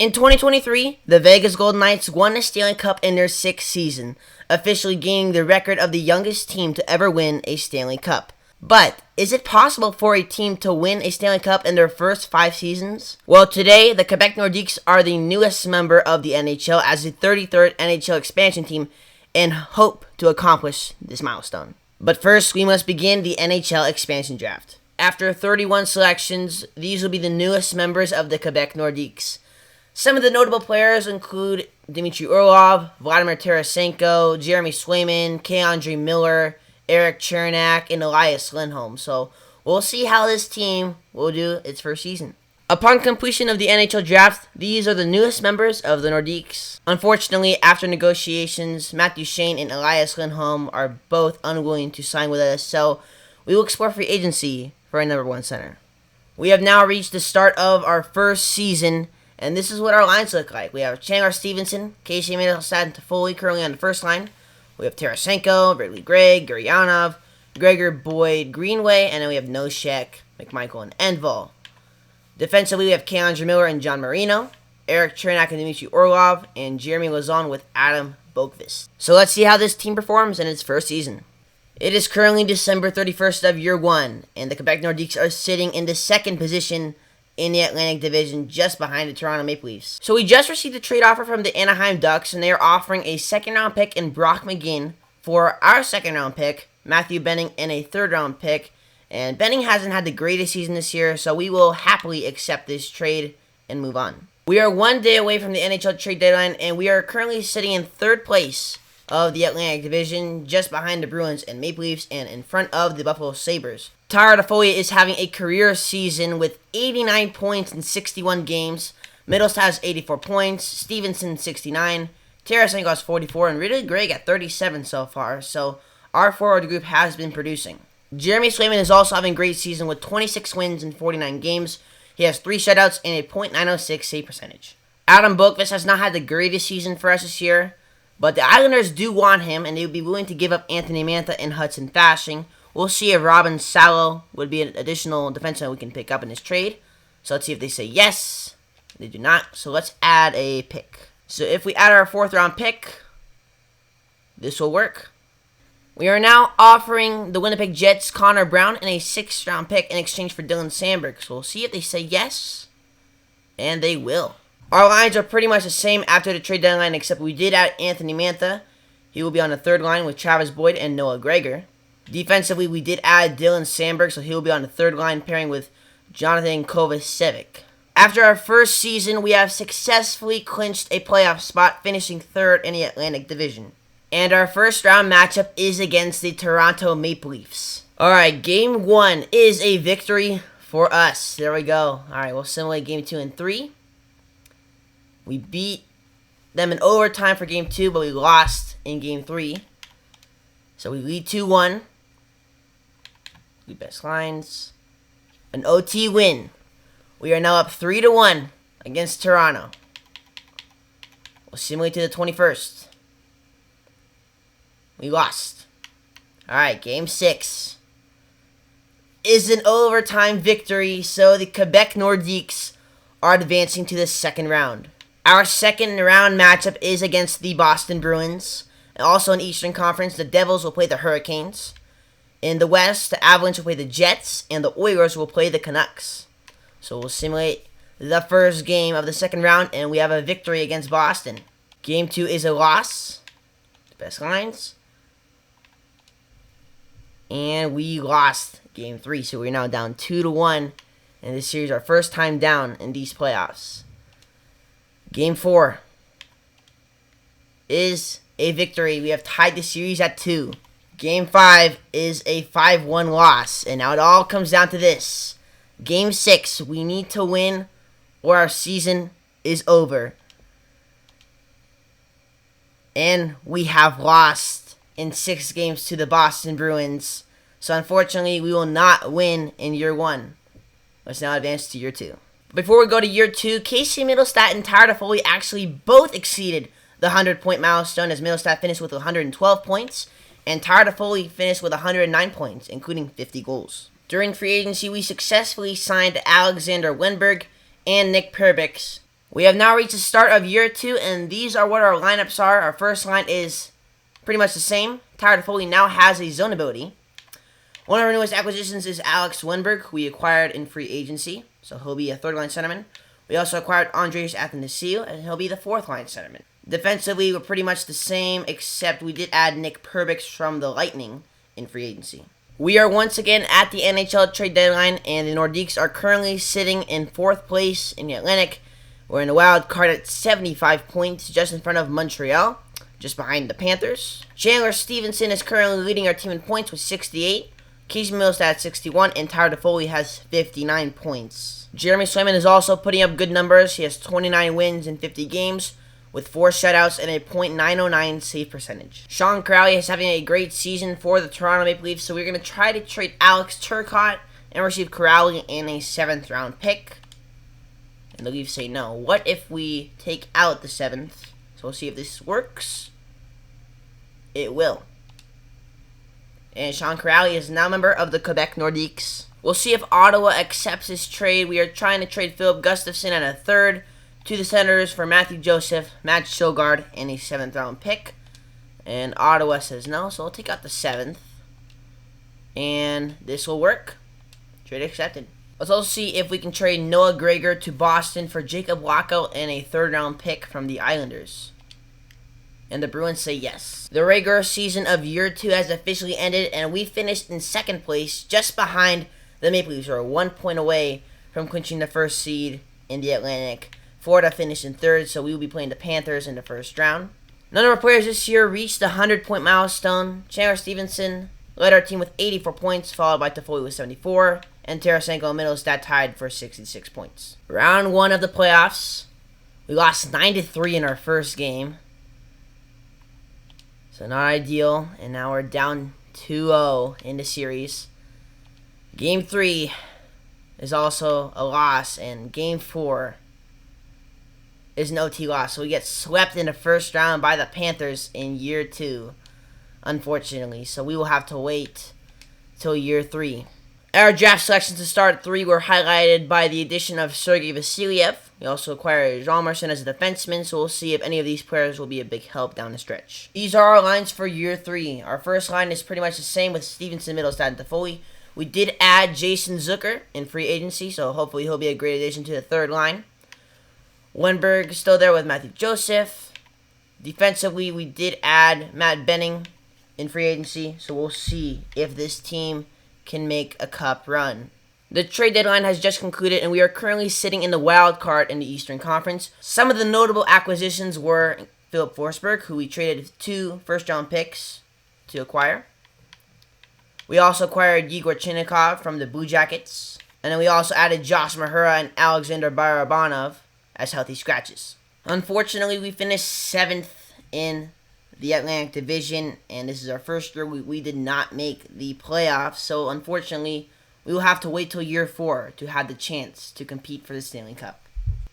In 2023, the Vegas Golden Knights won the Stanley Cup in their 6th season, officially gaining the record of the youngest team to ever win a Stanley Cup. But is it possible for a team to win a Stanley Cup in their first 5 seasons? Well, today, the Quebec Nordiques are the newest member of the NHL as the 33rd NHL expansion team and hope to accomplish this milestone. But first, we must begin the NHL expansion draft. After 31 selections, these will be the newest members of the Quebec Nordiques. Some of the notable players include Dmitry Orlov, Vladimir Tarasenko, Jeremy Swayman, K'Andre Miller, Eric Chernak, and Elias Lindholm. So we'll see how this team will do its first season. Upon completion of the NHL draft, these are the newest members of the Nordiques. Unfortunately, after negotiations, Matthew Shane and Elias Lindholm are both unwilling to sign with us, so we will explore free agency for a number 1 center. We have now reached the start of our first season, and this is what our lines look like. We have Chandler Stevenson, Casey Middlestad, and Toffoli currently on the first line. We have Tarasenko, Ridley Gregg, Gurianov, Gregor, Boyd, Greenway, and then we have Noshek, McMichael, and Enval. Defensively, we have K'Andre Miller and John Marino, Eric Chernak and Dmitry Orlov, and Jeremy Lauzon with Adam Boqvist. So let's see how this team performs in its first season. It is currently December 31st of year 1, and the Quebec Nordiques are sitting in the 2nd position in the Atlantic Division, just behind the Toronto Maple Leafs. So we just received a trade offer from the Anaheim Ducks, and they are offering a 2nd-round pick in Brock McGinn for our 2nd-round pick, Matthew Benning, and a 3rd-round pick. And Benning hasn't had the greatest season this year, so we will happily accept this trade and move on. We are 1 day away from the NHL trade deadline, and we are currently sitting in 3rd place of the Atlantic Division, just behind the Bruins and Maple Leafs, and in front of the Buffalo Sabres. Tyler Toffoli is having a career season with 89 points in 61 games. Middlestad has 84 points, Stevenson 69, Tarasenko has 44, and Ridley Gregg at 37 so far, so our forward group has been producing. Jeremy Swayman is also having a great season with 26 wins in 49 games. He has 3 shutouts and a .906 save percentage. Adam Boqvist has not had the greatest season for us this year, but the Islanders do want him, and they would be willing to give up Anthony Mantha and Hudson Fasching. We'll see if Robin Salo would be an additional defenseman we can pick up in this trade. So let's see if they say yes. They do not. So let's add a pick. So if we add our 4th-round pick, this will work. We are now offering the Winnipeg Jets Connor Brown and a 6th-round pick in exchange for Dylan Sandberg. So we'll see if they say yes. And they will. Our lines are pretty much the same after the trade deadline, except we did add Anthony Mantha. He will be on the 3rd line with Travis Boyd and Noah Gregor. Defensively, we did add Dylan Sandberg, so he will be on the 3rd line pairing with Jonathan Kovacevic. After our first season, we have successfully clinched a playoff spot, finishing 3rd in the Atlantic Division. And our first round matchup is against the Toronto Maple Leafs. Alright, Game 1 is a victory for us. There we go. Alright, we'll simulate Game 2 and 3. We beat them in overtime for Game 2, but we lost in Game 3. So we lead 2-1. Best lines. An OT win. We are now up 3-1 against Toronto. We'll simulate to the 21st. We lost. Alright, Game 6 is an overtime victory, so the Quebec Nordiques are advancing to the 2nd round. Our 2nd round matchup is against the Boston Bruins. And also in Eastern Conference, the Devils will play the Hurricanes. In the West, the Avalanche will play the Jets, and the Oilers will play the Canucks. So we'll simulate the first game of the 2nd round, and we have a victory against Boston. Game 2 is a loss. The best lines. And we lost Game 3, so we're now down 2-1 in this series, our first time down in these playoffs. Game 4 is a victory. We have tied the series at 2. Game 5 is a 5-1 loss. And now it all comes down to this. Game 6, we need to win or our season is over. And we have lost in 6 games to the Boston Bruins. So unfortunately, we will not win in year 1. Let's now advance to year 2. Before we go to year 2, Casey Middlestad and Tyler Toffoli actually both exceeded the 100-point milestone, as Middlestad finished with 112 points, and Tyler Toffoli finished with 109 points, including 50 goals. During free agency, we successfully signed Alexander Wenberg and Nick Perbix We have now reached the start of year 2, and these are what our lineups are. Our first line is pretty much the same. Tyler Toffoli now has a zone ability. One of our newest acquisitions is Alex Wenberg, who we acquired in free agency, so he'll be a third-line centerman. We also acquired Andres Athanasiou, and he'll be the fourth-line centerman. Defensively, we're pretty much the same, except we did add Nick Perbix from the Lightning in free agency. We are once again at the NHL trade deadline, and the Nordiques are currently sitting in 4th place in the Atlantic. We're in the wild card at 75 points, just in front of Montreal, just behind the Panthers. Chandler Stevenson is currently leading our team in points with 68. Casey Mittelstadt at 61, and Tyler Toffoli has 59 points. Jeremy Swayman is also putting up good numbers. He has 29 wins in 50 games, with 4 shutouts and a .909 save percentage. Sean Crowley is having a great season for the Toronto Maple Leafs, so we're going to try to trade Alex Turcotte and receive Crowley in a 7th round pick. And the Leafs say no. What if we take out the 7th? So we'll see if this works. It will. And Sean Crowley is now a member of the Quebec Nordiques. We'll see if Ottawa accepts this trade. We are trying to trade Philip Gustafson at a 3rd to the Senators for Matthew Joseph, Matt Shogard, and a 7th round pick. And Ottawa says no, so we'll take out the 7th. And this will work. Trade accepted. Let's also see if we can trade Noah Gregor to Boston for Jacob Lockout and a 3rd round pick from the Islanders. And the Bruins say yes. The regular season of year 2 has officially ended, and we finished in 2nd place, just behind the Maple Leafs, who are 1 point away from clinching the 1st seed in the Atlantic. Florida finished in 3rd, so we will be playing the Panthers in the 1st round. None of our players this year reached the 100-point milestone. Chandler Stevenson led our team with 84 points, followed by Toffoli with 74, and Tarasenko and Mittelstadt tied for 66 points. Round 1 of the playoffs. We lost 9-3 in our first game. So not ideal, and now we're down 2-0 in the series. Game 3 is also a loss, and Game 4 is an OT loss. So we get swept in the 1st round by the Panthers in year 2, unfortunately. So we will have to wait till year 3. Our draft selections to start 3 were highlighted by the addition of Sergei Vasilyev. We also acquired Jean Marchand as a defenseman, so we'll see if any of these players will be a big help down the stretch. These are our lines for year 3. Our first line is pretty much the same with Stevenson, Mittelstadt, and Toffoli. We did add Jason Zucker in free agency, so hopefully he'll be a great addition to the 3rd line. Wenberg is still there with Matthew Joseph. Defensively, we did add Matt Benning in free agency, so we'll see if this team can make a cup run. The trade deadline has just concluded, and we are currently sitting in the wild card in the Eastern Conference. Some of the notable acquisitions were Philip Forsberg, who we traded 2 first-round picks to acquire. We also acquired Yegor Chinnikov from the Blue Jackets. And then we also added Josh Mahura and Alexander Barabanov as healthy scratches. Unfortunately, we finished 7th in the Atlantic Division, and this is our first year we did not make the playoffs. So unfortunately, we will have to wait till year 4 to have the chance to compete for the Stanley Cup.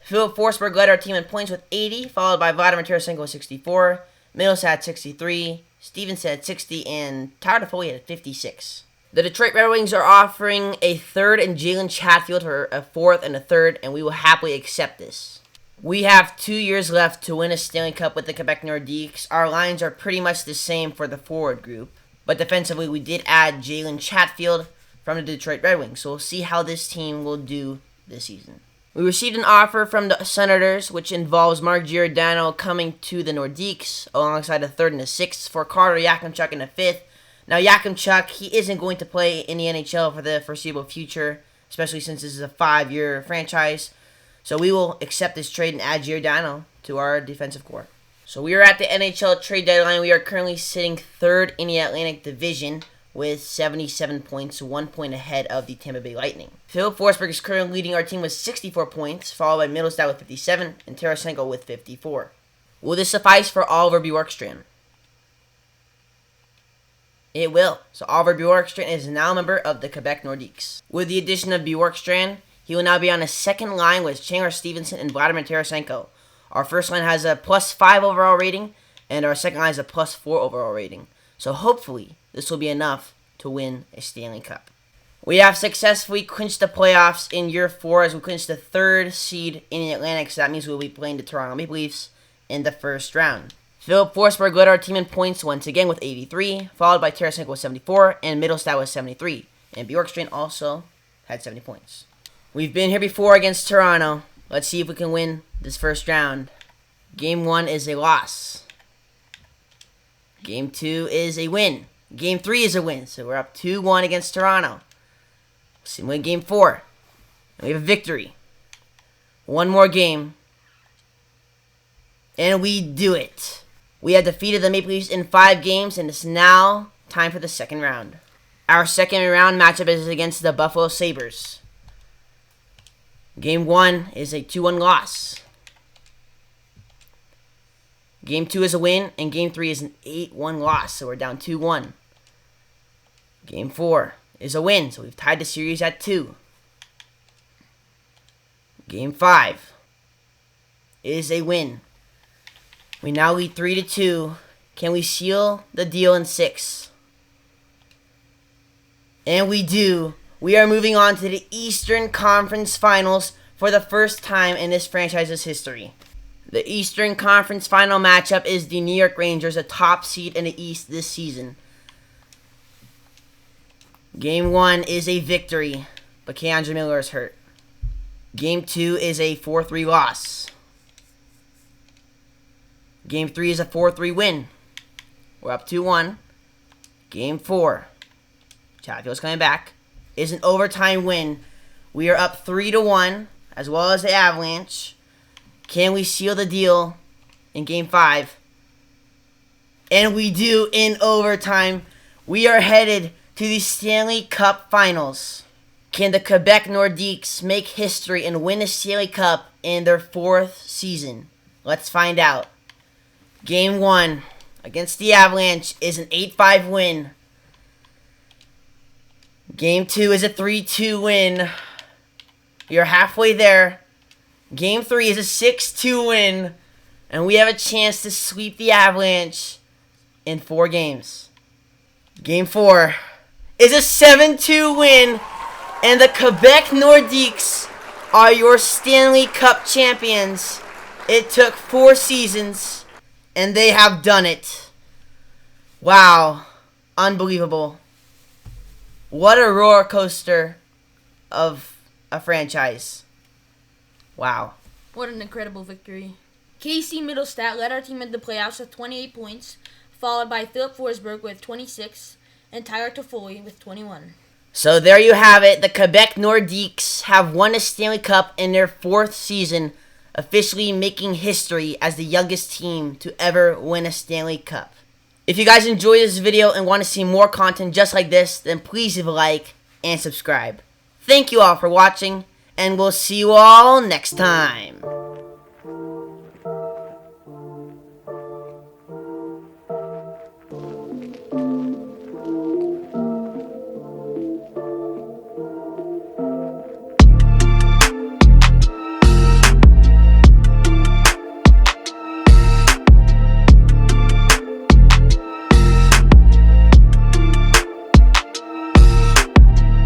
Philip Forsberg led our team in points with 80, followed by Vladimir Tarasenko with 64, Mittelstadt at 63, Stevenson at 60, and Tyler Toffoli at 56. The Detroit Red Wings are offering a 3rd and Jalen Chatfield for a 4th and a 3rd, and we will happily accept this. We have 2 years left to win a Stanley Cup with the Quebec Nordiques. Our lines are pretty much the same for the forward group, but defensively we did add Jalen Chatfield from the Detroit Red Wings, so we'll see how this team will do this season. We received an offer from the Senators, which involves Mark Giordano coming to the Nordiques alongside a 3rd and a 6th for Carter Yakimchuk in a 5th. Now Yakimchuk, he isn't going to play in the NHL for the foreseeable future, especially since this is a 5-year franchise. So we will accept this trade and add Giordano to our defensive core. So we are at the NHL trade deadline. We are currently sitting 3rd in the Atlantic Division with 77 points, 1 point ahead of the Tampa Bay Lightning. Philip Forsberg is currently leading our team with 64 points, followed by Mittelstadt with 57 and Tarasenko with 54. Will this suffice for Oliver Bjorkstrand? It will. So Oliver Bjorkstrand is now a member of the Quebec Nordiques. With the addition of Bjorkstrand, he will now be on a 2nd line with Chandler Stevenson and Vladimir Tarasenko. Our first line has a +5 overall rating, and our second line has a +4 overall rating. So hopefully, this will be enough to win a Stanley Cup. We have successfully clinched the playoffs in year 4 as we clinched the 3rd seed in the Atlantic, so that means we'll be playing the Toronto Maple Leafs in the first round. Philip Forsberg led our team in points once again with 83, followed by Tarasenko with 74, and Middlestat with 73. And Bjorkstrand also had 70 points. We've been here before against Toronto. Let's see if we can win this first round. Game 1 is a loss. Game 2 is a win. Game 3 is a win, so we're up 2-1 against Toronto. Let's see, win Game 4. And we have a victory. One more game. And we do it. We have defeated the Maple Leafs in 5 games, and it's now time for the second round. Our second round matchup is against the Buffalo Sabres. Game 1 is a 2-1 loss. Game 2 is a win, and Game 3 is an 8-1 loss, so we're down 2-1. Game 4 is a win, so we've tied the series at 2. Game 5 is a win. We now lead 3-2. Can we seal the deal in 6? And we do. We are moving on to the Eastern Conference Finals for the first time in this franchise's history. The Eastern Conference Final matchup is the New York Rangers, a top seed in the East this season. Game 1 is a victory, but K'Andre Miller is hurt. Game 2 is a 4-3 loss. Game 3 is a 4-3 win. We're up 2-1. Game 4, Chatfield's coming back, is an overtime win. We are up 3-1, as well as the Avalanche. Can we seal the deal in Game 5? And we do in overtime. We are headed to the Stanley Cup Finals. Can the Quebec Nordiques make history and win the Stanley Cup in their 4th season? Let's find out. Game 1 against the Avalanche is an 8-5 win. Game 2 is a 3-2 win. You're halfway there. Game 3 is a 6-2 win. And we have a chance to sweep the Avalanche in 4 games. Game 4 is a 7-2 win. And the Quebec Nordiques are your Stanley Cup champions. It took 4 seasons, and they have done it. Wow. Unbelievable. What a roller coaster of a franchise. Wow. What an incredible victory. Casey Middlestat led our team in the playoffs with 28 points, followed by Philip Forsberg with 26, and Tyler Toffoli with 21. So there you have it. The Quebec Nordiques have won a Stanley Cup in their 4th season, officially making history as the youngest team to ever win a Stanley Cup. If you guys enjoyed this video and want to see more content just like this, then please leave a like and subscribe. Thank you all for watching, and we'll see you all next time.